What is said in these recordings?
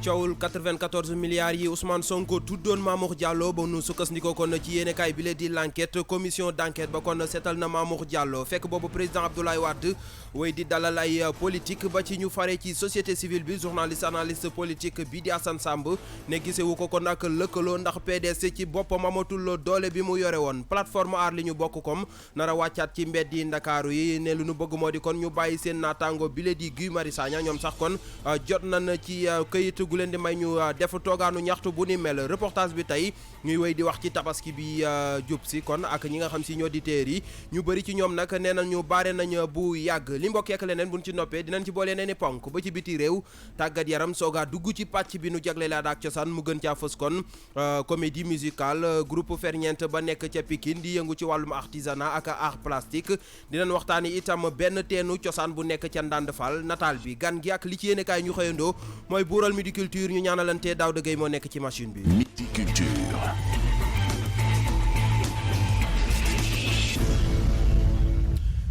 coowul 94 milliards yi Ousmane Sonko tuddoon Mamour Diallo ba nu sukkandikoo kon ci yéenekaay bi la di l'enquête commission d'enquête ba kon seetal na Mamour Diallo fekk boobu président Abdoulaye Wade way di dalal ay politique ba ci ñu fare ci société civile bi journaliste analyste politique bi di Assane Samb ne gisewu ko kon ak lëkkaloo ndax PDS ci boppam amatul doole bi mu yore woon plateforme aar li ñu bokk kom nara wàccaat ci mbedd yi Ndakaaru yi ne lu nu bëgg moo di kon ñu bàyyi seen naataango bi la di Guy Marius Sagna ñoom sax kon jot nañ ci këyit gu leen di may ñu def toogaanu ñaxtu bu ni mel reportage bi tey ñuy wéy di wax ci tabaski bi jub si kon ak ñi nga xam si ñoo di téer yi ñu bëri ci ñoom nag nee nañu baare nañ bu yàgg li mbokk ak leneen buñ ci noppee dinañ ci boole nee ni ponk ba ci biti réew tàggat yaram soogaa dugg ci pàcc bi nu jagle laa daak cosaan mu gën caa fës kon comédie musicale groupe Ferñeent ba nekk ca Pikine di yëngu ci wàllum artisanat ak art plastique dinañ waxtaani itam benn teenu cosaan bu nekk ca Ndande Fall nataal bi gan gi ak li ci yéene kaay ñu xëyandoo mooy buural Midi Culture ñu ñaanalante Daouda Gueye moo nekk ci machine bi. Midi Culture.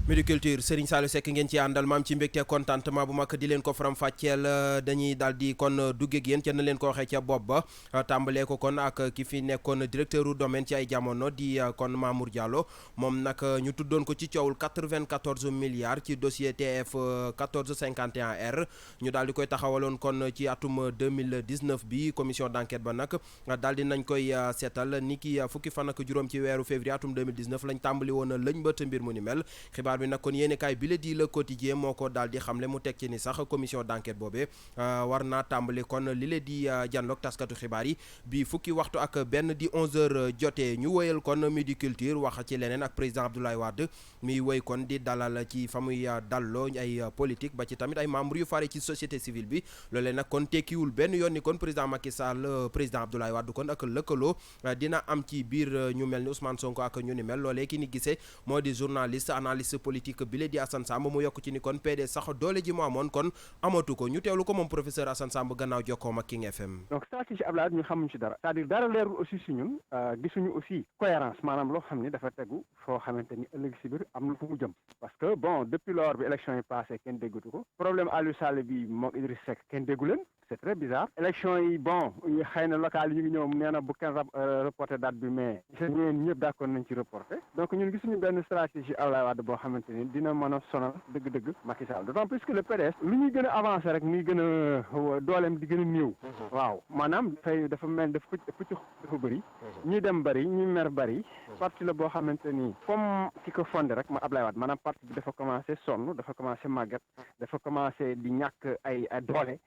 Midi Culture Serigne Saliou Seck ngeen ci àndal maam ci mbégte contentement bu mag di leen ko faram fàcceel dañuy daal di kon dugg ak yéen ca na leen ko waxee ca bopp ba tàmbalee ko kon ak ki fi nekkoon directeur u domaine ci ay jamono di kon Mamour Diallo moom nag ñu tuddoon ko ci coowul 94 milliards ci dossier TF 1451R ñu daal di koy taxawaloon kon ci atum 2019 bi commission d'enquête ba nag daal di nañ koy seetal ni ki fukki fan ak juróom ci weeru février atum 2019 lañ tàmbali woon lëñ bët mbir mu ni mel xibaar bi nag kon yéenekaay bi la di Le Quotidien moo ko daal di xamle mu teg ci ni sax commission d'enquête boobee war naa tàmbali kon li la di janloog taskatu xibaar yi bi fukki waxtu ak benn di 11h jotee ñu wëyal kon Midi Culture wax ci leneen ak président Abdoulaye Wade muy wëy kon di dalal ci fa muy dalloo ay politique ba ci tamit ay membres yu fare ci société civile bi loolee nag kon tekkiwul benn yoon ni kon président Macky Sall président Abdoulaye Wade kon ak lëkkaloo dina am ci biir ñu mel ni Ousmane Sonko ak ñu ni mel loolee ki ni gisee moo di journaliste analyste politique bi la di Assane Samb mu yokk ci ni kon PDS sax doole ji mu amoon kon amatu ko ñu teewlu ko moom professeur Assane Samb gannaaw jokkoom ak King FM. donc stratégie Abdoulaye ñu xamuñ ci dara c'est-à-dire dara leerul aussi si ñun gisuñu aussi cohérence maanaam loo xam ni dafa tegu foo xamante ni ëllëg si biir am na fu mu jëm parce que bon depuis lors bi élection yi passé kenn déggatu ko problème Aliou Sall bi moom Idriss Seck kenn déggu leen c'est très bizarre élection yi bon xëy na local yi ñu ngi ñëw nee na bu kenn reporté date bi mais ñeen ñëpp d'accord nañ ci reporté donc ñun gisuñu benn stratégie Abdoulaye Wade boo xamante ni dina mën a sonal dëgg-dëgg Macky Sall d'autant plus que le PDS lu ñuy gën a avancé rek muy gën a dooleem di gën a néew waaw maanaam dafa mel dafa pëcc dafa bëri ñi dem bëri ñi mer bëri parti la boo xamante ni comme ki ko fondé rek ma Abdoulaye Wade maanaam parti bi dafa commencé sonn dafa commencé màggat dafa commencé di ñàkk ay doole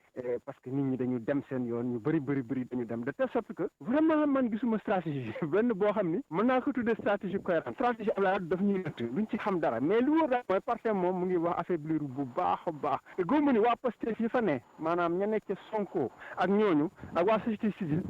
parce que nit ñi dañu dem seen yoon ñu bëri dañu dem de telle sorte que vraiment man gisuma stratégie benn boo xam ni mën naa ko tuddee stratégie cohérente stratégie Abdoulaye Wade daf ñuy lëtt luñ ci xam dara mais lu wóor daal mooy parti moom mu ngi wax affaiblir bu baax a baax te góob ni waa Pastef yi fa ne maanaam ña nekk ca Sonko ak ñooñu ak waa société civile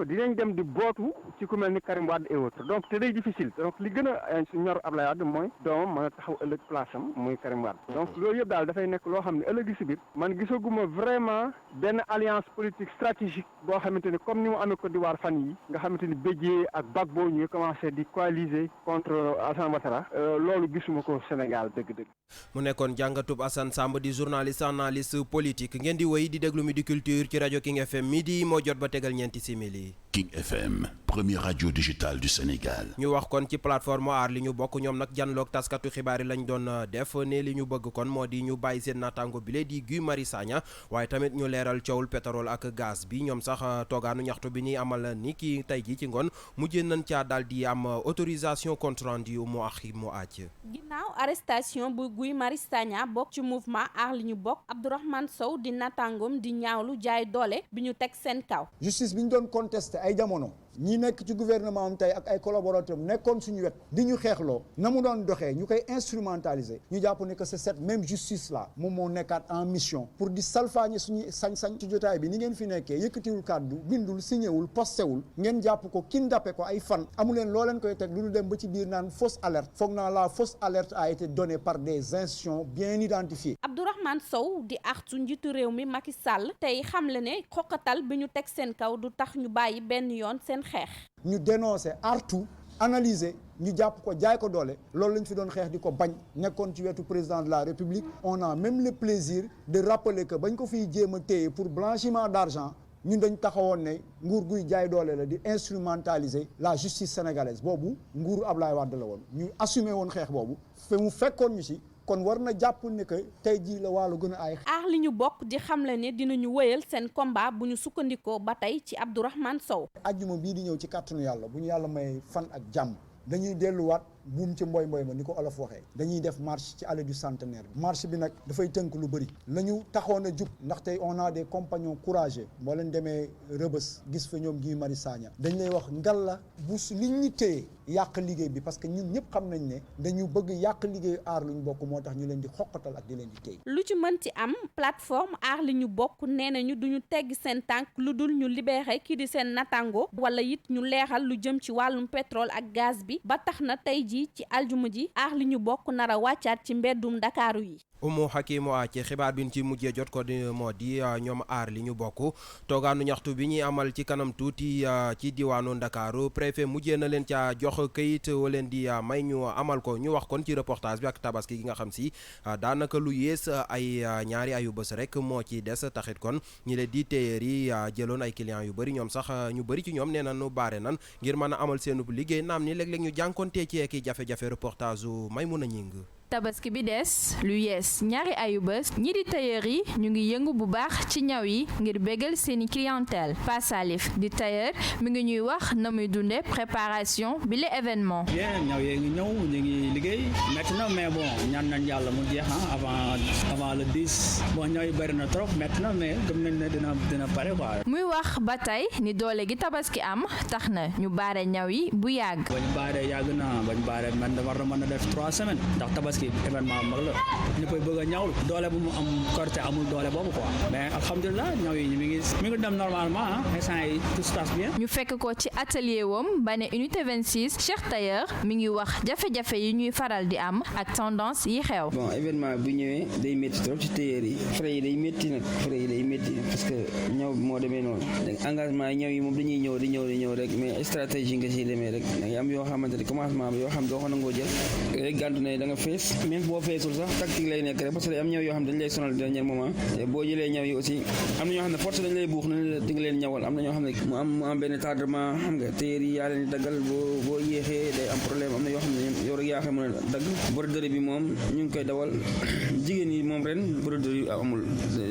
dinañ dem di bootu ci ku mel ni Karim Wade et autres donc te day difficile donc li gën a ñor Abdoulaye Wade mooy doomam mën a taxaw ëllëg place am muy Karim Wade donc loolu yëpp daal dafay nekk loo xam ne ëllëg si biir man gisaguma vraiment benn alliance politique stratégique boo xamante ni comme ni mu amee Côte d'Ivoire fan yi nga xamante ni Bédié ak Gbagbo ñu commencé di coaliser contre Alassane Ouattara loolu gisuma ko Sénégal dëgg-dëgg. mu nekkoon jàngatub Assane Samb di journaliste analyste politique ngeen di wéy di déglu Midi Culture ci rajo King FM midi moo jot ba tegal ñeenti simili. King FM, première radio digitale du Sénégal. ñu wax kon ci plateforme aar li ñu bokk ñoom nag janloog taskatu xibaar yi lañ doon def ne li ñu bëgg kon moo di ñu bàyyi seen naataango bile di Guy Marius Sagna waaye tamit ñu leeral coowul pétrole ak gaz bi ñoom sax toogaanu ñaxtu bi ñuy amal ni ki tey ji ci ngoon mujjee nañ caa daal di am autorisation compte rendu mu àcc. ginnaaw arrestation bu Guy Marius Sagna bokk ci mouvement aar li ñu bokk Abdourahmane Sow di naataangoom di ñaawlu jaay doole bi ñu teg seen kaw. justice bi ñu doon contesté ay jamono ñi nekk ci gouvernement am tey ak ay collaborateurs nekkoon suñu wet di ñu xeexloo na mu doon doxee ñu koy instrumentaliser ñu jàpp ne que c'est cette même justice là moom moo nekkaat en mission pour di salfaañe suñu sañ-sañ ci jotaay bi ni ngeen fi nekkee yëkkatiwul kàddu bindul signéwul postéwul ngeen jàpp ko kindape ko ay fan amuleen loo leen koy teg lu ñu dem ba ci biir naan fausse alerte foog naa la fausse alerte a été donnée par des institutions bien identifiées. Abdourahmane Sow di artu njiitu réew mi Macky Sall tey xamle ne xoqatal bi ñu teg seen kaw du tax ñu bàyyi benn yoon seen xeex. ñu dénoncer artu analyser ñu jàpp ko jaay ko doole loolu lañ fi doon xeex di ko bañ nekkoon ci wetu président de la République on a même le plaisir de rappeler que bañ ko fiy jéem a téye pour blanchiment d'argent ñun dañ taxawoon ne nguur guy jaay doole la di instrumentaliser la justice sénégalaise boobu nguuru Ablaye Wade la woon ñu assumé woon xeex boobu mu fekkoon ñu ci kon war na jàpp ne que tey jii la wàllu gën a ay. aar li ñu bokk di xamle ne dinañu wëyal seen combat bu ñu sukkandikoo ba tey ci Abdourahmane Sow. ajjuma bii di ñëw ci kàttanu yàlla bu ñu yàlla may fan ak jàmm dañuy delluwaat buum ci mboy ma ni ko olof waxee dañuy def marche ci allée du centenaire bi marche bi nag dafay tënk lu bëri la ñu taxoon a jub ndaxte on a des compagnons courageux boo leen demee Rëbës gis fa ñoom Guy Marius Sagna dañ lay wax ngal la bu liñ ñu téye yàq liggéey bi parce que ñun ñëpp xam nañ ne dañu bëgg yàq liggéeyu aar lu ñu bokk moo tax ñu leen di xoqatal ak di leen di téye. lu ci mën ci am plateforme aar li ñu bokk nee nañu duñu tegg seen tànk lu dul ñu libéré kii di seen natango wala it ñu leeral lu jëm ci wàllum pétrole ak gaz bi ba tax na tey jii ci aljuma ji aar li ñu bokk nar a wàccaat ci mbeddum Ndakaaru yi. Umu Hakimu ci xibaar bi ñu ci mujjee jot ko moo di ñoom aar li ñu bokk toogaanu ñaxtu bi ñuy amal ci kanam tuuti ci diwaanu Ndakaaru préfet mujjee na leen ca jox këyit wa leen di may ñu amal ko ñu wax kon ci reportage bi ak tabaski gi nga xam si daanaka lu yées ay ñaari ayu bés rek moo ci des taxit kon ñi leen di téyeer yi jëloon ay clients yu bëri ñoom sax ñu bëri ci ñoom nee na nu baare nan ngir mën a amal seen liggéey naam ni léeg-léeg ñu jànkontee ci ki jafe-jafe reportage u Maymuna Ñing. tabaski bi des lu yees ñaari ayubés ñi di tailleur yi ñu ngi yëngu bu baax ci ñaw yi ngir bégal seeni clientèle Pa Salif di tailleur mi ngi ñuy wax na muy dunde préparation bi le événement. bien ñaw yee ngi ñëw ñu ngi liggéey métti na mais bon ñaan nañ yàlla mu jeex avant le 10 bon ñaw yi bëri na trop métti na mais gëm nañ ne dina pare quoi. muy wax ba tey ni doole gi tabaski am tax na ñu baare ñaw yi bu yàgg. bañ baare yàgg na bañ baare man war na mën a def 3 semaines ndax tabaski événement mag la ñu koy bëgg a ñawlu doole bu mu am korte amul doole boobu quoi mais alhamdulilah ñaw yi mi ngi dem normalement instant yi tout se passe bien. ñu fekk ko ci atelier wam ba ne unité 26 Cheikh Tailleur mi ngi wax jafe-jafe yi ñuy faral di am ak tendance yi xew. bon événement bu ñëwee day métti trop ci tailleur yi frais yi day métti nag parce que ñaw bi moo demee noonu engagement yi ñaw yi moom dañuy ñëw rek mais stratégie nga siy demee rek da ngay am yoo xamante ne commencement bi yoo xam doo ko nangoo jël rek gàntu ne da nga fees même boo feesul sax tactique lay nekk rek parce que day am ñaw yoo xam dañ lay sonal dernier moment boo jëlee ñaw yi aussi am na ñoo xam ne force dañ lay buux na di nga leen ñawal am na ñoo xam ne mu am benn tardement xam nga téer yi yaa leen di daggal boo yéexee day am problème am na yoo xam ne yow rek yaa xam mën a dagg broderie bi moom ñu ngi koy dawal jigéen yi moom ren broderie amul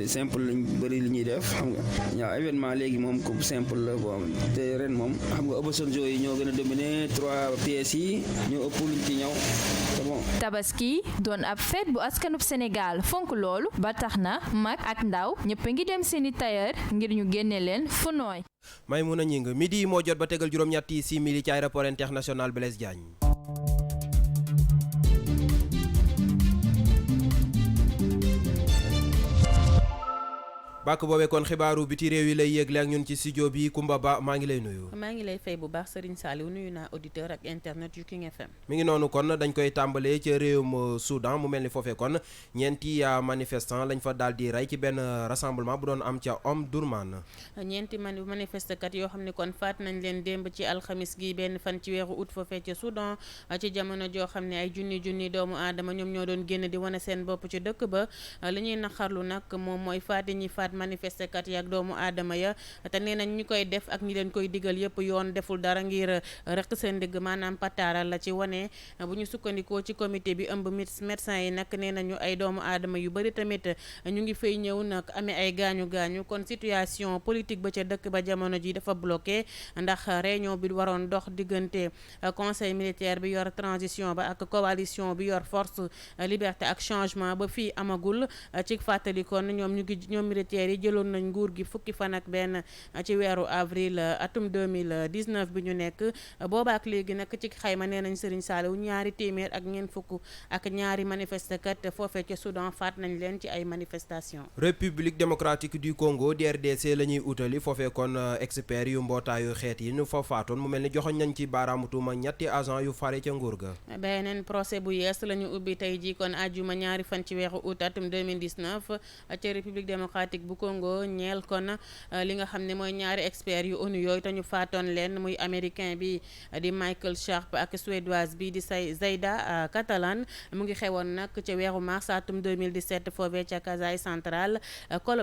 simple lañ bëri li ñuy def xam nga waaw événement léegi moom coupe simple la quoi te ren moom xam nga Obasanjo yi ñoo gën a dominer 3 pièces yi ñoo ëpp luñ ci ñaw c'est bon. Tabaski doon ab fête bu askanub Sénégal fonk loolu ba tax na mag ak ndaw ñëpp a ngi dem seeni tailleur ngir ñu génne leen fu nooy. Maymuna Ñing midi moo jot ba tegal juróom-ñetti simili ci aéroport international Blaise Diagne. bàkk boobee kon xibaaru biti réew yi lay yéegle ak ñun ci studio bi Kumba Ba maa ngi lay nuyu. maa ngi lay fay bu baax Serigne Saliou nuyu naa auditeur ak internet yu King FM. mi ngi noonu kon dañ koy tàmbalee ci réewum Soudan mu mel ni foofee kon ñeenti manifestant lañ fa daal di rey ci benn rassemblement bu doon am ca Omdurman. ñeenti manifestkat yoo xam ne kon faat nañ leen démb ci alxamis gi benn fan ci weeru août foofee ca Soudan ci jamono joo xam ne ay junni doomu aadama ñoom ñoo doon génn di wane seen bopp ci dëkk ba li ñuy naqarlu nag moom mooy faat ñi faat manifestekat yi ak doomu aadama ya te nee nañ ñu koy def ak ñi leen koy digal yëpp yoon deful dara ngir rek seen digg maanaam pataaral la ci wane bu ñu sukkandikoo ci comité bi ëmb médecin yi nag nee nañu ay doomu aadama yu bëri tamit ñu ngi fay ñëw nag amee ay gaañu kon situation politique ba ca dëkk ba jamono ji dafa bloqué ndax réunion bi waroon dox diggante conseil militaire bi yor transition ba ak coalition bi yor force liberté ak changement ba fii amagul ci fàttali kon ñoom militaire yi jëloon nañ nguur gi fukki fan ak benn ci weeru avril atum 2019 bi ñu nekk boobaak léegi nag ci xayma nee nañ Serigne Saliou ñaari téeméer ak ñeent fukk ak ñaari manifestekat foofee ca Soudan faat nañ leen ci ay manifestation République démocratique du Congo DRDC la ñuy utali foofee kon expert yu mbootaayu xeet yi ñu fa faatoon mu mel ni joxoñ nañ ci baaraamu tuuma ñetti agent yu fare ca nguur ga. beneen procès bu yees la ñu ubbi tey ji kon àjjuma ñaari fan ci weeru août atum 2019 ca République démocratique bu bu Congo ñeel kon li nga xam ne mooy ñaari experts yu ONU yooyu te ñu faatoon leen muy américain bi di Michael Sharp ak suédoise bi di Zaida Catalan mu ngi xewoon nag ca weeru mars atum 2017 foofee ca Kasai central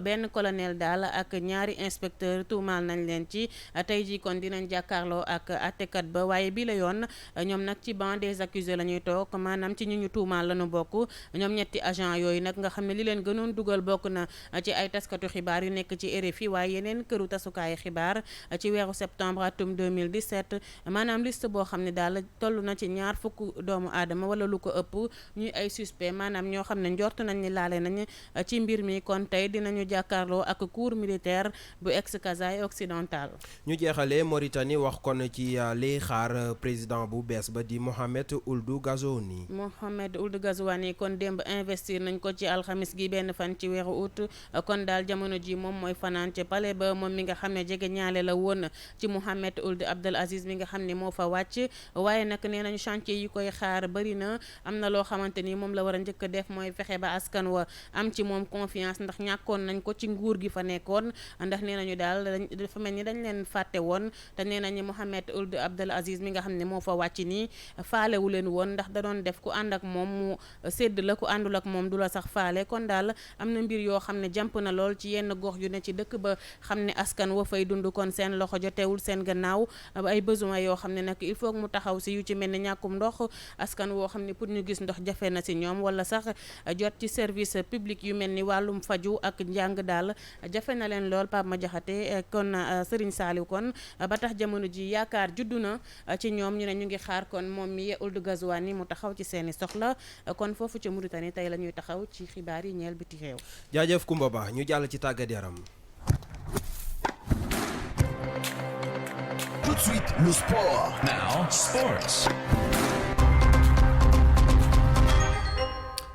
benn colonel daal ak ñaari inspecteur tuumaal nañ leen ci tey ji kon dinañ jàkkaarloo ak attekat ba waaye bi la yoon ñoom nag ci banc des accusés la ñuy toog maanaam ci ñu tuumaal la ñu bokk ñoom ñetti agent yooyu nag nga xam ne li leen gënoon dugal bokk na ci ay taskatu xibaar yu nekk ci RFI waaye yeneen këru tasukaayu xibaar ci weeru septembre atum 2017 maanaam liste boo xam ne daal toll na ci ñaar fukk doomu aadama wala lu ko ëpp ñuy ay suspect maanaam ñoo xam ne njort nañ ni laale nañ ci mbir mi kon tey dinañu jàkkaarloo ak cour militaire bu ex Kasai occidental. ñu jeexalee Mauritanie wax kon ci liy xaar président bu bees ba di Mohamed Ould Ghazouani kon démb investir nañ ko ci alxamis gi benn fan ci weeru août kon daal jamono ji moom mooy fanaan ci palais ba moom mi nga xam ne jege ñaale la woon ci Mohamed Ould Abdel Aziz mi nga xam ne moo fa wàcc waaye nag nee nañu chantier yi koy xaar bëri na am na loo xamante ni moom la war a njëkk a def mooy fexe ba askan wa am ci moom confiance ndax ñàkkoon nañ ko ci nguur gi fa nekkoon ndax nee nañu daal dafa mel ni dañ leen fàtte woon te nee nañu Mohamed Ould Abdel Aziz mi nga xam ne moo fa wàcc nii faalewu leen woon ndax da doon def ku ànd ak moom mu sédd la ku àndul ak moom du la sax faale kon daal am na mbir yoo xam ne jàmp na lool ci yenn gox yu ne ci dëkk ba xam ne askan wa fay dund kon seen loxo jotewul seen gannaaw ay besoin yoo xam ne nag il faut mu taxaw si yu ci mel ni ñàkkum ndox askan woo xam ne pour ñu gis ndox jafe na si ñoom wala sax jot ci service public yu mel ni wàllum faju ak njàng daal jafe na leen lool Pape Madiakhaté kon Serigne Saliou kon ba tax jamono ji yaakaar juddu na ci ñoom ñu ne ñu ngi xaar kon moom mi Ould Ghazouani mu taxaw ci seeni soxla kon foofu ca Mauritanie tey la ñuy taxaw ci xibaar yi ñeel biti réew. jaajëf Koumba Ba ñu jàll ci tàggat yaram. Tout de suite, le sport. Now, sports.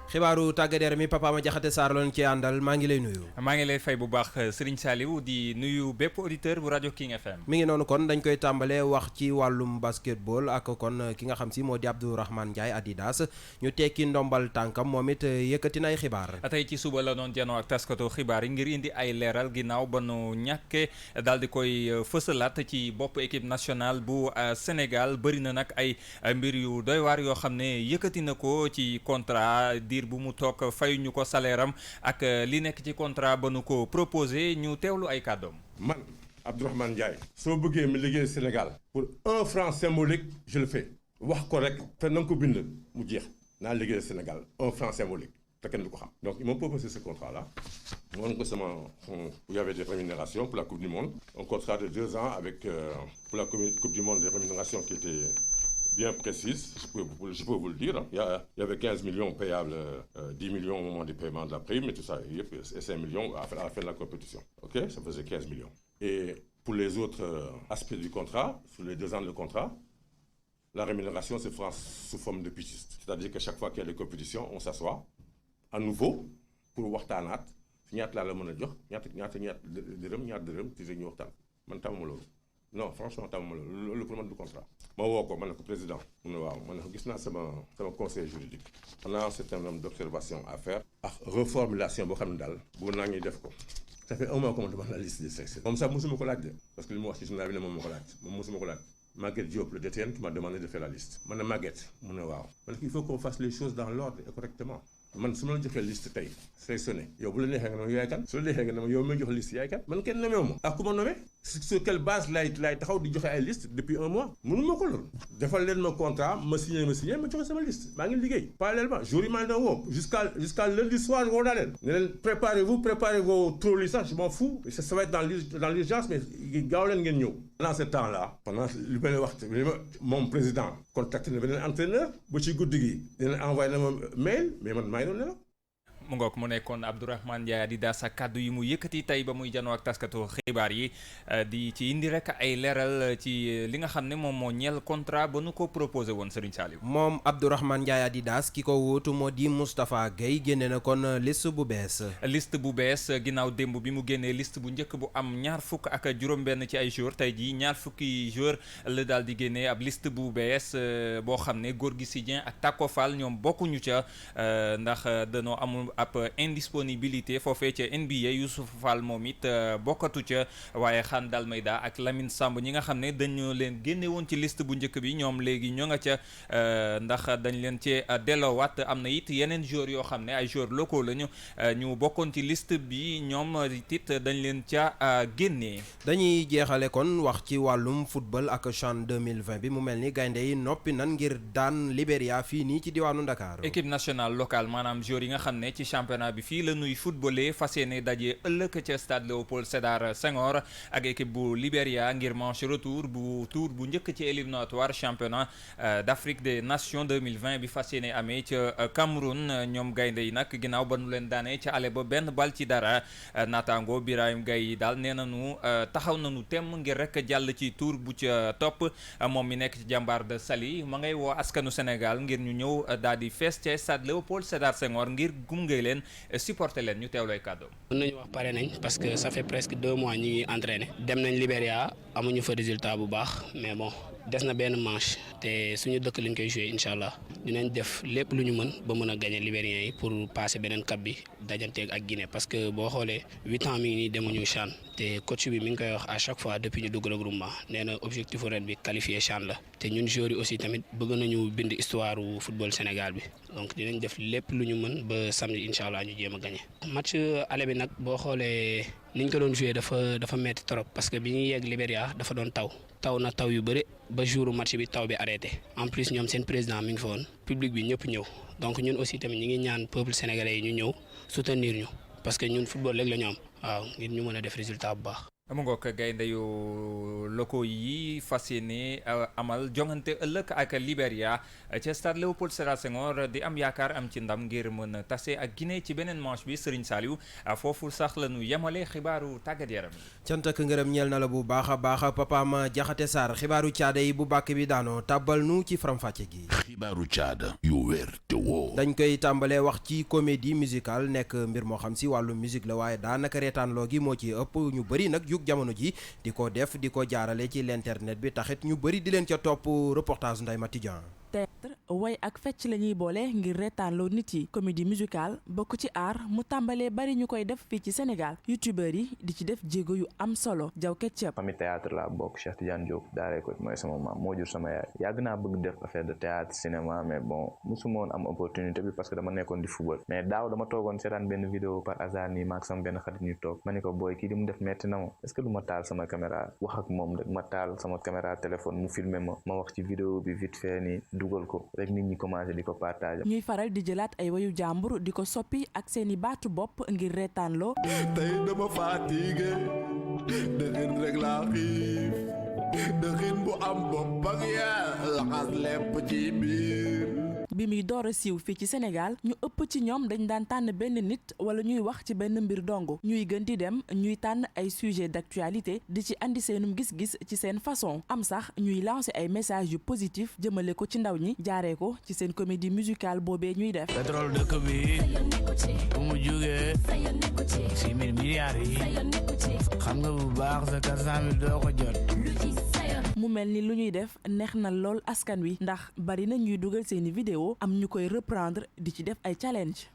xibaaru tàggat yaram mi Papa Madiakhaté Sarr loon ci àndal maa ngi lay nuyu. maa ngi lay fay bu baax Serigne Saliou di nuyu bépp auditeur bu rajo King FM. mi ngi noonu kon dañ koy tàmbalee wax ci wàllum basketball ak kon ki nga xam si moo di Abdourahmane Ndiaye Adidas ñu tekki ndombal tànkam moom it yëkkati na ay xibaar. tey ci suba la doon janoo ak taskatu xibaar yi ngir indi ay leeral ginnaaw ba nu ñàkkee daal di koy fësalaat ci bopp équipe nationale bu Sénégal bëri na nag ay mbir yu doy waar yoo xam ne yëkkati na ko ci contrat bu mu toog fayuñu ko salaire am ak li nekk ci contrat ba nu ko proposé ñu teewlu ay kàddoom. man Abdourahmane Ndiaye soo bëggee mi liggéey Sénégal pour 1 franc symbolique je le fais wax ko rek te na nga ko bind mu jeex naa liggéey Sénégal 1 franc symbolique te kenn du ko xam. donc ils m'ont proposé ce contrat là moom ko sama il y avait des rémunérations pour la coupe du monde un contrat de 2 ans avec pour la coupe du monde des rémunérations qui étaient bien précise, je peux vous le dire. Il y avait 15 millions payables, 10 millions au moment du paiement de la prime et tout ça, et 5 millions à la fin de la compétition. Ok, ça faisait 15 millions. Et pour les autres aspects du contrat, sur les 2 ans de contrat, la rémunération se fera sous forme de pitchiste. C'est-à-dire que chaque fois qu'il y a des compétitions, on s'assoit à nouveau pour waxtaanaat ñaata laa la mën a jox ñaata dërëm ci ñu waxtaan man tamuma loolu. non franchement tamuma loolu pour man du contrat. ma woo ko ma ne ko président mu ne waaw ma ne ko gis naa sama conseil juridique on a un certain nombre d'observations à faire ak reformulation boo xam ne daal bu naa ñuy def ko ça fait 1 mois que ma demande la liste des sections moom sax mosuma ko laaj de parce que li mu wax ci journal bi ne moom ma ko laaj moom mosuma ko laaj Maguette Diop le DTN qui m'a demandé de faire la liste ma ne Maguette mu ne waaw ma ne il faut qu'on fasse les choses dans l'ordre et correctement man su ma la joxee liste tey sélectionné yow bu la neexee nga ne ma yaay kan su la neexee nga ne ma yow may jox liste yaay kan man kenn nommé wu ma ak ku ma nommé sur quelle base lay taxaw di joxe ay liste depuis 1 mois mënu ma ko loolu defal leen ma contrat ma signé ma joxe sama liste maa ngi liggéey parallèlement jour yi maa ngi doon woo jusqu'à lundi soir woo naa leen ne leen préparez vos trop licence je m'en fous ça va être dans l'urgence mais gaaw leen ngeen ñëw pendant ce temps là pendant li ma leen wax moom président contacté na beneen entraîneur ba ci guddi gi dina envoyé na ma mail mais man maa ngi doon nelaw mu ngoog mu nekkoon Abdourahmane Ndiaye Adidas ak kàddu yi mu yëkkati tey ba muy janoo ak taskatu xibaar yi di ci indi rek ay leeral ci li nga xam ne moom moo ñeel contrat ba nu ko proposé woon Serigne Saliou. moom Abdourahmane Ndiaye Adidas ki ko wuutu moo di Moustapha Gueye génne na kon liste bu bees. liste bu bees ginnaaw démb bi mu génnee liste bu njëkk bu am 26 ci ay joueurs tey jii 20 joueurs la daal di génnee ab liste bu bees boo xam ne Gorgui Sy Dieng ak Tako Fall ñoom bokkuñu ca ndax danoo amul ab indisponibilité foofee ca NBA Youssouf Fall moom it bokkatu ca waaye Khan Dalmeida ak Lamine Samb ñi nga xam ne dañu leen génne woon ci liste bu njëkk bi ñoom léegi ñoo nga ca ndax dañ leen cee delloowaat am na it yeneen joueurs yoo xam ne ay joueurs locaux lañu ñu bokkoon ci liste bi ñoom it dañ leen ca génnee. dañuy jeexale kon wax ci wàllum football ak CHAN 2020 bi mu mel ni gaynde yi noppi nan ngir daan Libéria fii nii ci diwaanu Dakar. équipe nationale locale maanaam joueurs yi nga xam ne ci championnat bi fii la nuy footballé fas yéene daje ëllëg ca stade Léopold Sédar Senghor ak équipe bu Libéria ngir manche retour bu tour bu njëkk ci éliminatoire championnat d'Afrique des Nations 2020 bi fas yéene amee ca Cameroun ñoom gaynde yi nag ginnaaw ba nu leen daanee ca ale ba benn bal ci dara naataango Birahim Gaye daal nee nañu taxaw nañu temm ngir rek jàll ci tour bu ca topp moom mi nekk ci Jàmbaar de Saly ma ngay woo askanu Sénégal ngir ñu ñëw daal di fees ca stade Léopold Sédar Senghor ngir gunge leen supporter leen ñu teewlooy kàddoom. mën nañu wax pare nañ parce que ça fait presque 2 mois ñi ngi entraîné dem nañ Libéria amuñu fa résultat bu baax mais bon des na benn manche te suñu dëkk lañ koy joué incha allah dinañ def lépp lu ñu mën ba mën a gagné Libériens yi pour passer beneen cap bi dajanteeg ak Guinée parce que boo xoolee 8 ans mi ngi nii demuñu CHAN te coach bi mi ngi koy wax à chaque fois depuis ñu dugg regroupement nee na objectif ren bi qualifier CHAN la te ñun joueurs yi aussi tamit bëgg nañu bind histoire football Sénégal bi donc dinañ def lépp lu ñu mën ba samedi incha allah ñu jéem a gagné. match aller bi nag boo xoolee niñ ko doon joué dafa metti trop parce que bi ñuy yegg Libéria dafa doon taw na taw yu bëri ba jouru match bi taw bi arrêté en plus ñoom seen président mi ngi fa woon public bi ñëpp ñëw donc ñun aussi tamit ñi ngi ñaan peuple sénégalais yi ñu ñëw soutenir ñu parce que ñun football rek la ñu am waaw ngir ñu mën a def résultat bu baax. mu ngoog gaynde yu locaux yi fas yéene amal jongante ëllëg ak Libéria ca stade Léopold Sédar Senghor di am yaakaar am ci ndam ngir mën a tase ak Guinée ci beneen manche bi Serigne Saliou foofu sax la ñu yemale xibaaru tàggat yaram yi. cant ak ngërëm ñeel na la bu baax a baax Papa Ma Jaxate Sarr xibaaru caada yi bu bàkk bi daanoo tàbbal nu ci faram-fàcce gi. xibaaru caada yu wér te woo. dañ koy tàmbalee wax ci comédie musicale nekk mbir moo xam si wàllu musique la waaye daanaka reetaanloo gi moo ci ëpp ñu bëri nag jamono ji di ko def di ko jaarale ci l'internet bi taxit ñu bëri di leen ca topp reportage Ndeye Mati Dian. théâtre way ak fecc la ñuy boole ngir reetaanloo nit yi comédie musicale bokk ci art mu tàmbalee bari ñu koy def fii ci Sénégal youtubeur yi di ci def jéego yu am solo jaw ketchup famille théâtre la bokk Cheikh Tidiane Diop daaree ko mooy sama maam moo jur sama yaay yàgg naa bëgg def affaire de théâtre cinéma mais bon musuma woon am opportunité bi parce que dama nekkoon di football mais daaw dama toogoon seetaan benn vidéo par hasard nii maag sama benn xarit ñu toog ma ne ko booy kii di mu def metti na ma est-ce que du ma taal sama caméra wax ak moom rek ma taal sama caméra téléphone mu filmer ma wax ci vidéo bi vite fait nii dugal ko rek nit ñi commencé di ko partager. ñuy faral di jëlaat ay wayu jàmbur di ko soppi ak seeni baatu bopp ngir reetaanloo. tey dama fatigué dëxin rek laa xiif dëxin bu am bopp ak yaa laxas lépp ci biir. bi muy door a siiw fii ci Sénégal ñu ëpp ci ñoom dañ daan tànn benn nit wala ñuy wax ci benn mbir dong ñuy gën di dem ñuy tànn ay sujet d'actualité di ci andi seenum gis-gis ci seen façon am sax ñuy lancer ay messages yu positif jëmale ko ci ndaw ñi jaaree ko ci seen comédie musicale boobee ñuy def. pétrole dëkk bi bu mu jógee 6 000 milliards yi xam nga bu baax sa 400 000 doo ko jot. mu mel ni lu ñuy def neex na lool askan wi ndax bari na ñuy dugal seeni vidéo am ñu koy reprendre di ci def ay challenge.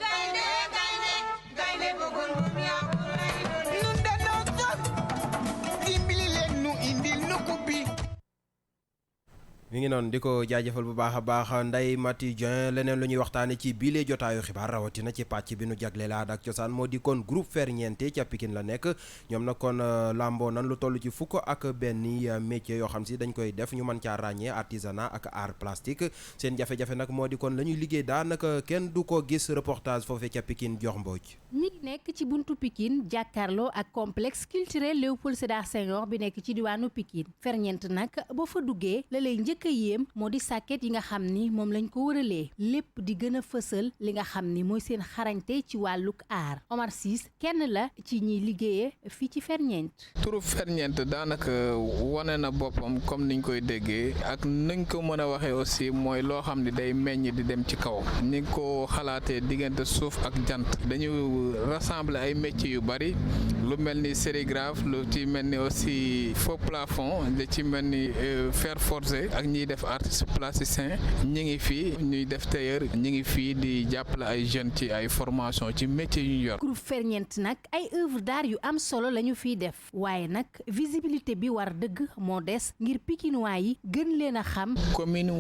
mi ngi noonu di ko jaajëfal bu baax a baax Ndeye Mati Dieng leneen lu ñuy waxtaane ci biile jotaayu xibaar rawatina ci pàcc bi nu jagleel aada ak cosaan moo di kon groupe Ferñeente ca Pikine la nekk ñoom nag kon lamboo nan lu toll ci fukk ak benn métier yoo xam si dañ koy def ñu mën caa ràññee artisanat ak art plastique seen jafe-jafe nag moo di kon la ñuy liggéey daanaka kenn du ko gis reportage foofee ca Pikine jox mbooj. ñi nekk ci buntu Pikine jàkkaarloo ak complexe culturel Léopold Sédar Senghor bi nekk ci diwaanu Pikine Ferñeent nag boo fa duggee la lay njëkk yéem moo di sàkket yi nga xam ni moom lañ ko wëralee lépp di gën a fësal li nga xam ni mooy seen xarañte ci wàlluk aar Omar Ciss kenn la ci ñiy liggéeyee fii ci Ferñeent. turu Ferñeent daanaka wane na boppam comme niñ koy déggee ak nañ ko mën a waxee aussi mooy loo xam ni day meññ di dem ci kaw ni ko xalaatee diggante suuf ak jant dañu rassembler ay métiers yu bari lu mel ni sérigraphe lu ci mel ni aussi faux plafond lu ci mel ni fer forgé ak ñiy def artiste plasticien ñi ngi fii ñuy def tailleur ñi ngi fii di jàppale ay jeunes ci ay formation ci métier yu ñu yor. groupe Ferñeent nag ay œuvre d'art yu am solo la ñu fiy def waaye nag visibilité bi war dëgg moo des ngir Pikinois yi gën leen a xam. commune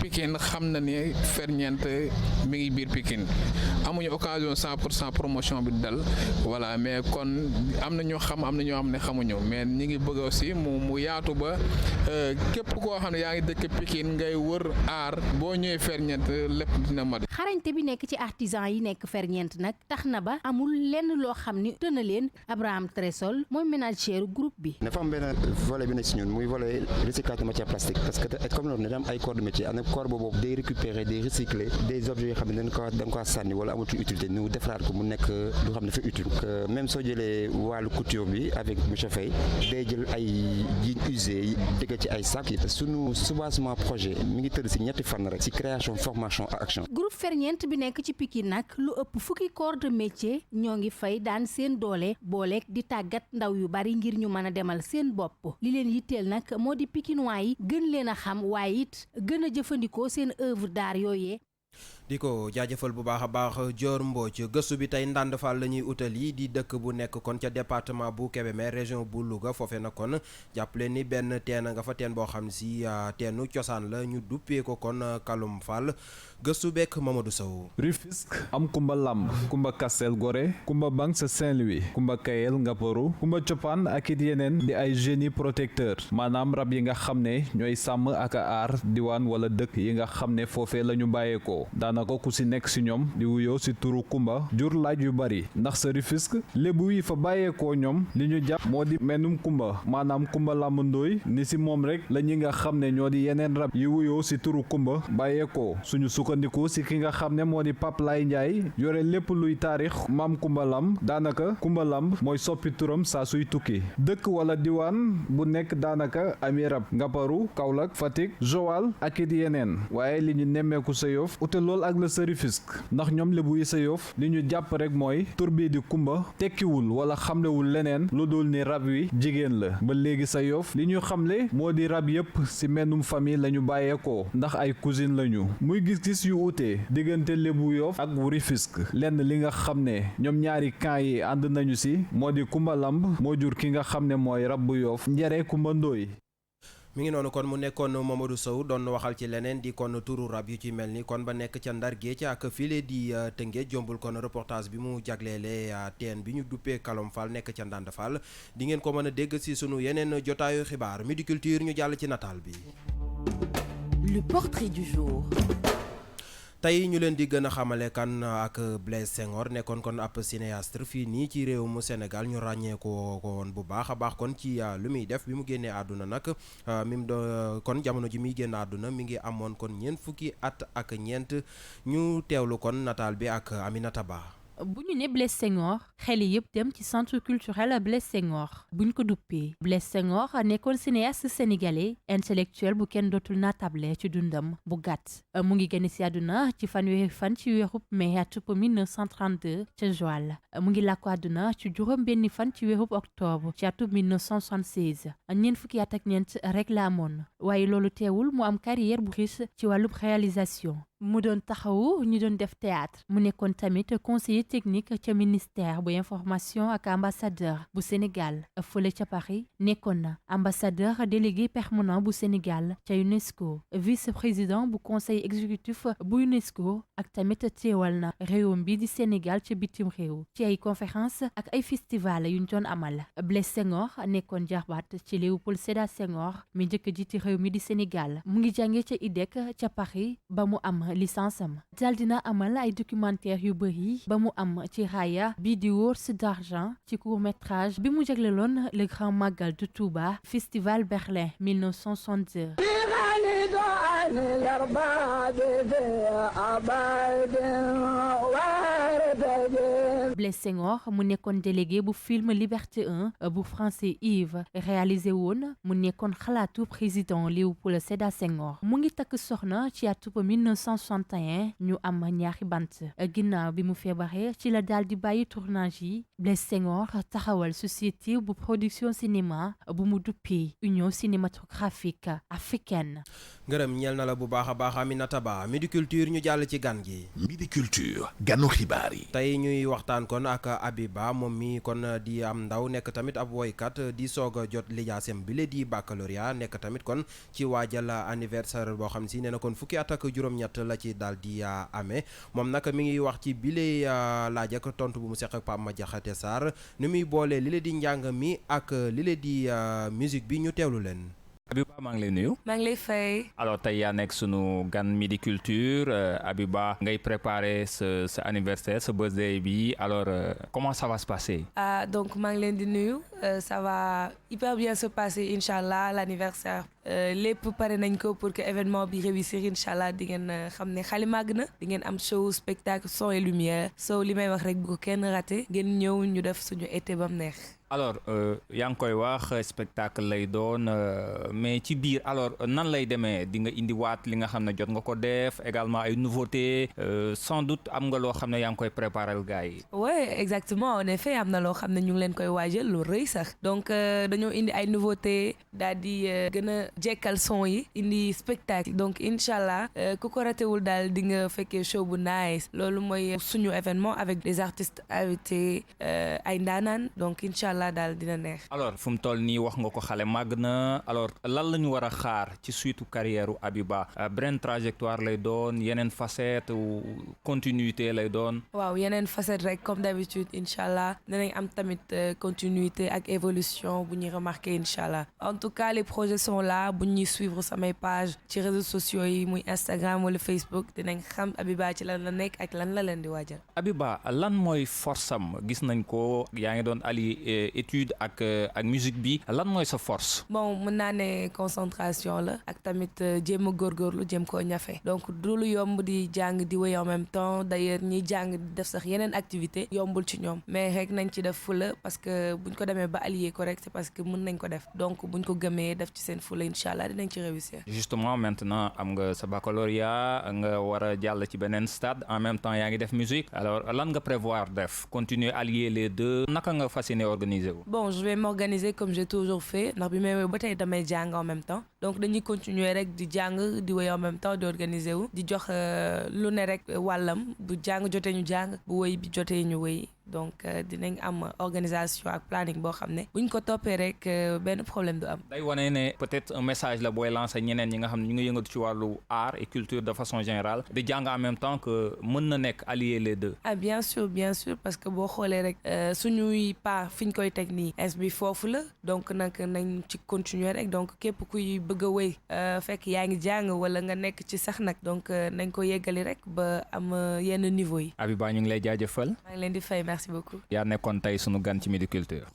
Pikine xam na ne Ferñeent mi ngi biir Pikine amuñu occasion 100% promotion bi dal voilà mais kon am na ñoo xam am na ñoo xam ne xamuñu mais ñi ngi bëgg aussi mu yaatu ba képp koo xam ne yaa ngi dëkk Pikine ngay wër aar boo ñëwee Ferñeent lépp dina mat. xarañte bi nekk ci artisan yi nekk Ferñeent nag tax na ba amul lenn loo xam ni tëna leen. Abraham Trésol mooy ménagère groupe bi. dafa am benn volet bi nekk si ñun muy volet recyclage de matière plastique parce que comme loolu dafa am ay corps de métier am na corps boobu day récupérer day recycler des objets yoo xam ne da nga ko sànni wala amatul utilité ñu defaraat ko mu nekk lu xam ne dafa utile que même soo jëlee wàllu couture bi avec monsieur Faye day jël ay jeans usés yi dëgg ci ay sacs yi sunu soubassement projet mi ngi tëdd si ñetti fan rek si création formation ak action. groupe Ferñeent bi nekk ci Pikine nag lu ëpp fukki corps de métier ñoo ngi fay daan seen doole booleeg di tàggat ndaw yu bari ngir ñu mën a demal seen bopp li leen yitteel nag moo di Pikinois yi gën leen a xam waaye it gën a jëfandikoo seen œuvre d'art yooyee. di ko jaajëfal bu baax a baax Dior Mbodj gëstu bi tey Ndande Fall la ñuy utali di dëkk bu nekk kon ca département bu Kébémer région bu Louga foofee na kon jàppale ni benn teen nga fa teen boo xam si teenu cosaan la ñu duppee ko kon Kalum Fall gëstu bekk Mamadou Sow. Rufisque am Kumba Lamb Kumba Kastel Gorée Kumba Bang sa Saint-Louis Kumba Kayel Ngaparou Kumba Copaan ak it yeneen di ay génie protecteur maanaam rab yi nga xam ne ñooy sàmm ak aar diwaan wala dëkk yi nga xam ne foofee la ñu bàyyeekoo daanaka ku si nekk si ñoom di wuyoo si turu Kumba jur laaj yu bari ndax sa Rufisque lébu yi fa bàyyeekoo ñoom li ñu jàpp moo di mennum Kumba maanaam Kumba Lamb Ndooy ni si moom rek la ñi nga xam ne ñoo di yeneen rab yi wuyoo si turu Kumba bàyyeekoo suñu sukkandiku si ki nga xam ne moo di Pape Lay Ndiaye yore lépp luy taarix maam Kumba Lamb daanaka Kumba Lamb mooy soppi turam saa suy tukki dëkk wala diwaan bu nekk daanaka ami rab Ngaparou Kaolack Fatick Joal ak it yeneen waaye li ñu nemmeeku sa Yoff ute lool ak la sa Rufisque ndax ñoom lébu yi sa Yoff li ñu jàpp rek mooy tur bii di Kumba tekkiwul wala xamlewul leneen lu dul ni rab wi jigéen la ba léegi sa Yoff li ñu xamle moo di rab yépp ci mennum famille lañu bàyyeekoo ndax ay cousine lañu muy gis-gis yu ute diggante lébu Yoff ak wu Rufisque lenn li nga xam ne ñoom ñaari camp yi ànd nañu ci moo di Kumba Lamb moo jur ki nga xam ne mooy rab bu Yoff njare Kumba Ndooy mi ngi noonu kon mu nekkoon Mamadou Sow doon waxal ci leneen di kon turu rab yu ci mel ni kon ba nekk ca Ndar Géej ak file di Tëngéej jombul kon reportage bi mu jagleele teen bi ñu duppee Kalom Fall nekk ca Ndande Fall di ngeen ko mën a dégg ci sunu yeneen jotaayu xibaar Midi Culture ñu jàll ci nataal bi. Le portrait du jour. tey ñu leen di gën a xamale kan ak Blaise Senghor nekkoon kon ab cinéaste fii nii ci réew mu Sénégal ñu ràññee ko woon bu baax a baax kon ci lu muy def bi mu génnee àdduna nag mim do kon jamono ji muy génn àdduna mi ngi amoon kon ñeent fukki at ak ñeent ñu teewlu kon nataal bi ak Aminata Ba. bu ñu ne Blaise Senghor xel yëpp dem ci centre culturel Blaise Senghor bu ñu ko duppee Blaise Senghor nekkoon cinéaste sénégalais intellectuel bu kenn dootul naatable ci dundam bu gàtt mu ngi génn ci àdduna ci fanweeri fan ci weerub mai atub 1932 ca Joal mu ngi làkku àdduna ci juróom benni fan ci weerub octobre ci atub 1976 ñeent fukki at ak ñeent rek la amoon waaye loolu teewul mu am carrière bu riche ci wàllub réalisation mu doon taxawu ñu doon def théâtre mu nekkoon tamit conseiller technique ca ministère bu information ak ambassadeur bu Sénégal fële ca Paris nekkoon na ambassadeur délégué permanent bu Sénégal ca UNESCO vice-président bu conseil exécutif bu UNESCO ak tamit teewal na réewam bi di Sénégal ca bitim réew ci ay conférence ak ay festival yuñ doon amal Blaise Senghor nekkoon jarbaat ci Léopold Sédar Senghor mi njëkk jiite réew mi di Sénégal mu ngi jànge ca IDEC ca Paris ba mu am licence am dal dina amal ay documentaire yu bëri ba mu am ci raaya bi di Wurs d'argent ci court-métrage bi mu jagleloon le Grand Magal de Touba Festival Berlin 1962 Blaise Senghor mu nekkoon délégué bu film Liberté 1 bu français Yves réalisé woon mu nekkoon xalaatu président Léopold Sédar Senghor mu ngi takk soxna ci atub 1961 ñu am ñaari bant ginnaaw bi mu feebaree ci la daal di bàyyi tournage yi Blaise Senghor taxawal société bu production cinéma bu mu duppee Union cinématographique africaine. ngërëm ñeel na la bu baax a baax Aminata Ba Midi Culture ñu jàll ci gan gi. Midi Culture ganu xibaar yi. tey ñuy waxtaan kon ak Abiba moom mi kon di am ndaw nekk tamit ab woykat di soog a jot lijaasam bi le di baccalauréat nekk tamit kon ci waajal anniversaire boo xam si nee na kon fukki at ak juróom-ñett la ci daal di amee moom nag mi ngi wax ci bile laaj ak tontu bu mu seq ak Pape Madiakhaté Sarr ni muy boole li le di njàng mi ak li le di musique bi ñu teewlu leen. Abiba maa ngi lay nuyu. maa ngi lay fay. alors tey yaa nekk sunu gan Midi Culture Abiba ngay préparer sa anniversaire sa birthday bi alors comment ça va se passer. Donc maa ngi leen di nuyu ça va hyper bien se passer inch'Allah l'anniversaire lépp pare nañ ko pour que événement bi réussir inch'Allah di ngeen xam ne xale màgg na di ngeen am show spectacle son et lumière so li may wax rek bu ko kenn raté ngeen ñëw ñu def suñu été bam neex. alors yaa ngi koy wax spectacle lay doon mais ci biir alors nan lay demee di nga indiwaat li nga xam ne jot nga ko def également ay nouveautés sans doute am nga loo xam ne yaa ngi koy préparer gars yi. oui exactement en effet am na loo xam ne ñu ngi leen koy waajal lu rëy sax donc dañoo indi ay nouveautés daal di gën a jekkal son yi indi spectacle donc inch'Allah ku ko ratewul daal di nga fekkee show bu nice loolu mooy suñu événement avec des artistes invités ay ndaanaan donc inch'Allah daal dina neex. alors fu mu toll nii wax nga ko xale màgg na alors lan la ñu war a xaar ci suite carrière u Abiba beneen trajectoire lay doon yeneen facette ou continuité lay doon. waaw yeneen facette rek comme d'habitude inch'Allah dinañ am tamit continuité ak évolution bu ñuy remarquer inch'Allah en tout cas les projets sont là bu ñuy suivre samay page ci réseaux sociaux yi muy Instagram wala Facebook dinañ xam Abiba ci lan la nekk ak lan la leen di waajal. Abiba lan mooy force am gis nañ ko yaa ngi doon allier étude ak musique bi lan mooy sa force. bon mën naa ne concentration la ak tamit jéem a góorgóorlu jéem koo ñafe donc du lu yomb di jàng di wéy en même temps d'ailleurs ñiy jàng di def sax yeneen activité yombul ci ñoom mais rek nañ ci def fula parce que buñ ko demee ba allier correct c'est parce que mën nañ ko def donc buñ ko gëmee def ci seen fula inch'Allah dinañ ci réussir. justement maintenant am nga sa baccalauréat nga war a jàll ci beneen stade en même temps yaa ngi def musique alors lan nga prévoir def continuer allier les deux naka nga fas yéene organiser wu. bon je vais m'organiser comme j'ai toujours fait ndax bi may wéy ba tey damay jàng en même temps donc dañuy continuer rek di jàng di wéy en même temps di organiser wu di jox lu ne rek wàllam bu jàng jotee ñu jàng bu wéy bi jotee ñu wéy donc dinañ am organisation ak planning boo xam ne buñ ko toppee rek benn problème du am. day wane ne peut-être un message la booy lancer ñeneen ñi nga xam ne ñu ngi yëngatu ci wàllu art et culture de façon générale di jàng en même temps que mën na nekk allier les deux. bien sûr parce que boo xoolee rek suñuy pas fi ñu koy teg nii es bi foofu la donc nag nañ ci continuer rek donc képp kuy bëgg a wéy fekk yaa ngi jàng wala nga nekk ci sax nag donc nañ ko yeggali rek ba am yenn niveau yi. Abiba ñu ngi lay jaajëfal. maa ngi leen di fay merci beaucoup. yaa nekkoon tey sunu gan ci Midi Culture.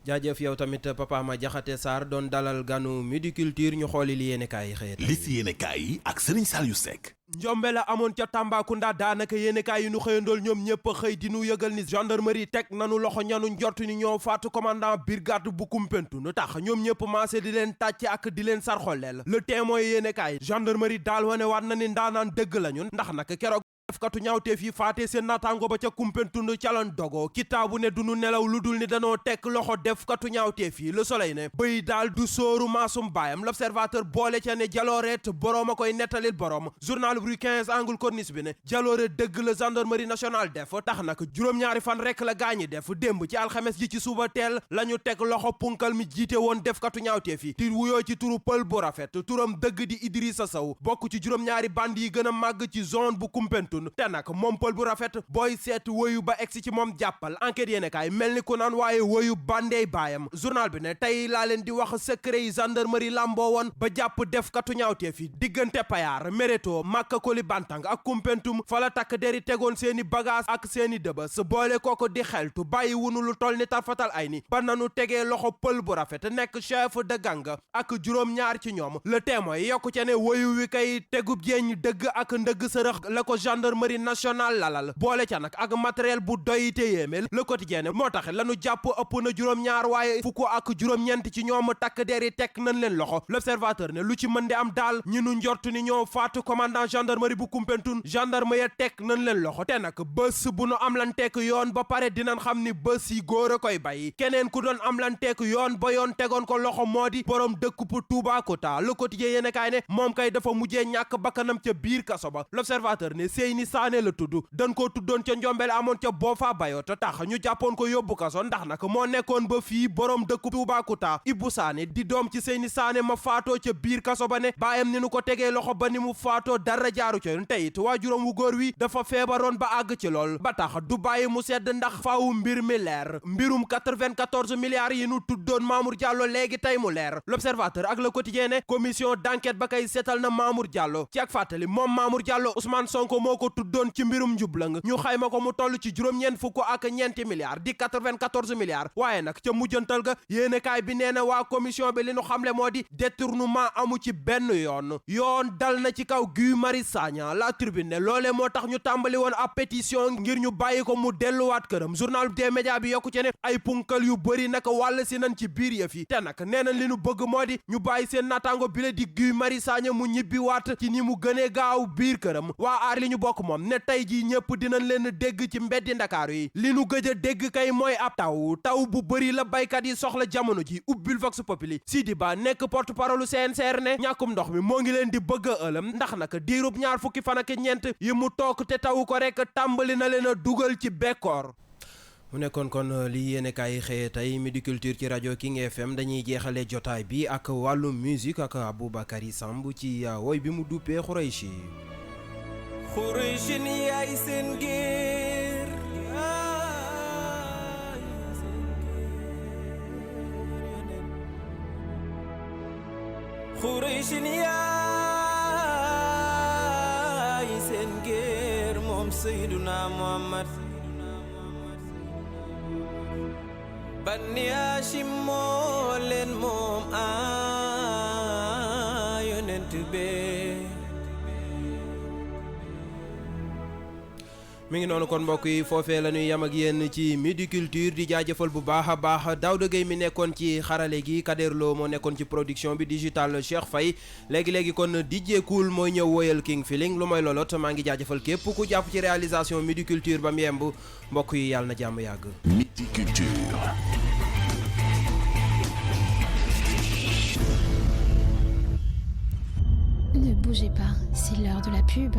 jaajëf yow tamit Papa Madiakhaté Sarr doon dalal ganu Midi Culture ñu xooli li yéenekaay yi xëy li si yéenekaay yi ak Serigne Saliou Seck. njombe la amoon ca Tambacounda daanaka yéenekaay yi nu xëyandool ñoom ñëpp xëy di nu yëgal ni gendarmerie teg nanu loxo ñanu njort ni ñoo faatu commandant brigade bu Koumpentoum nu tax ñoom ñëpp maase di leen tàcc ak di leen sarxoleel Le Témoin yéenekaay gendarmerie daal wane waat na ni ndaanaan dëgg lañu ndax nag keroog defkatu ñaawteef yi faate seen naataango ba ca Koumpentoum ca lan dogo kitaabu ne du nu nelaw lu dul ni danoo tekk loxo defkatu ñaawteef yi Le Soleil ne bëy daal du sóoru maasum baayam L'Observateur boole ca ne jalooreet boroom a koy nettalil boroom journal Rue 15 angle corniche bi ne jaloore dëgg la gendarmerie nationale def tax nag juróom-ñaari fan rek la gaañi def démb ci alxames ji ci suba teel la ñu teg loxo punkal mi jiite woon defkatu ñaawteef yi ti wuyoo ci turu pël bu rafet turam dëgg di Idrissa Sow bokk ci juróom-ñaari band yi gën a màgg ci zone bu Koumpentoum te nag moom pël bu rafet booy seet woyu ba egsi ci moom jàppal enquête yéenekaay mel ni ku naan waaye woyu bandey baayam journal bi ne tey laa leen di wax secret yi gendarmerie lamboo woon ba jàpp defkatu ñaawteef yi diggante Payar Méréto Maka Koli Bantang ak Koumpentoum fa la takk deri tegoon seeni bagage ak seeni dëbës boole kooko di xeltu bàyyi wunu lu toll ni tarfatal ay ni ba nanu tegee loxo pël bu rafet nekk chef de gang ak juróom-ñaar ci ñoom Le Témoin yokku ca ne woyu wi kay tegub jeeñ dëgg ak ndëgg sërëx la ko gendarmerie gendarmerie nationale lalal boole ca nag ak matériel bu doy te yéeme le quotidien moo tax lanu jàpp ëpp na juróom-ñaar waaye fukk ak juróom-ñeent ci ñoom takk der yi tekk nañ leen loxo l'observateur ne lu ci mën di am daal ñi nu njort ni ñoo faatu commandant gendarmerie bu Koumpentoum gendarme ya tekk nañ leen loxo te nag bés bu nu am lan tekk yoon ba pare dinañ xam ni bés yi góor a koy bàyyi keneen ku doon am lan tekk yoon ba yoon tegoon ko loxo moo di borom dëkk bu Toubacouta le quotidien yéene kaay ne moom kay dafa mujjee ñàkk bakkanam ca biir kaso ba l'observateur ne Seyni Sané la tudd dañ koo tuddoon ca Njombel amoon ca Boffa Bayotte tax ñu jàppoon ko yóbbu kaso ndax nag moo nekkoon ba fii borom dëkk Toubacouta Ibou Sané di doom ci Seyni Sané ma faatoo ca biir kaso ba ne baayam ni nu ko tegee loxo ba ni mu faatoo dara jaaru ca yoon teyit waajuram wu góor wi dafa feebaroon ba àgg ci lool ba tax du bàyyi mu sedd ndax faawu mbir mi leer mbirum 94 milliards yi nu tuddoon Mamour Diallo léegi tey mu leer l'observateur ak le quotidien ne commission d'enquête ba kay seetal na Mamour Diallo ci ak fàttali moom Mamour Diallo Ousmane Sonko moo ko tuddoon ci mbirum njublang ñu xayma ko mu toll ci juróom-ñeent fukk ak ñeenti milliards di 94 milliards waaye nag ca mujjantal ga yéenekaay bi nee na waa commission bi li nu xamle moo di détournement amu ci benn yoon dal na ci kaw Guy Marius Sagna la tribune ne loolee moo tax ñu tàmbali woon ab pétition ngir ñu bàyyi ko mu delluwaat këram journal des médias bi yokku ci ne ay punkal yu bëri naka wàll si nañ ci biir yëf yi te nag nee nañ li nu bëgg moo di ñu bàyyi seen naataango bile di Guy Marius Sagna mu ñibbi waat ci ni mu gënee gaaw biir këram waa aar li ñu bokk moom ne tey jii ñëpp dinañ leen dégg ci mbeddi Ndakaaru yi li nu gëj a dégg kay mooy ab taw bu bëri la baykat yi soxla jamono ji ubbil Vox Populi Sidi Ba nekk porte parole CNCR ne ñàkkum ndox mi moo ngi leen di bëgg a ëlëm ndax nag diirub ñaar fukki fan ak ñeent yi mu toog te tawu ko rek tàmbali na leen a dugal ci bekkoor. mu nekkoon kon li yéene kaay xëye tey Midi Culture ci rajo King FM dañuy jeexale jotaay bi ak wàllu musique ak Aboubakary Samb ci woy bi mu duppee Khoureychi ni yaay seen géer Khoureychi ni yaay seen géer moom Seyduna Muhammad Bani Hashim moo leen moom yonent be mi ngi noonu kon mbokk yi foofee la ñuy yam ak yéen ci Midi Culture di jaajëfal bu baax a baax Daouda Gueye mi nekkoon ci xarale gi Kader Lo moo nekkoon ci production bi digital Cheikh Faye léegi-léegi kon DJ Cool mooy ñëw woyal King Feeling lu mooy loolot maa ngi jaajëfal képp ku jàpp ci réalisation Midi Culture ba mu yemb mbokk yi yàlla na jàmm yàgg. Midi Culture. Ne bougez pas, c'est l'heure de la pub.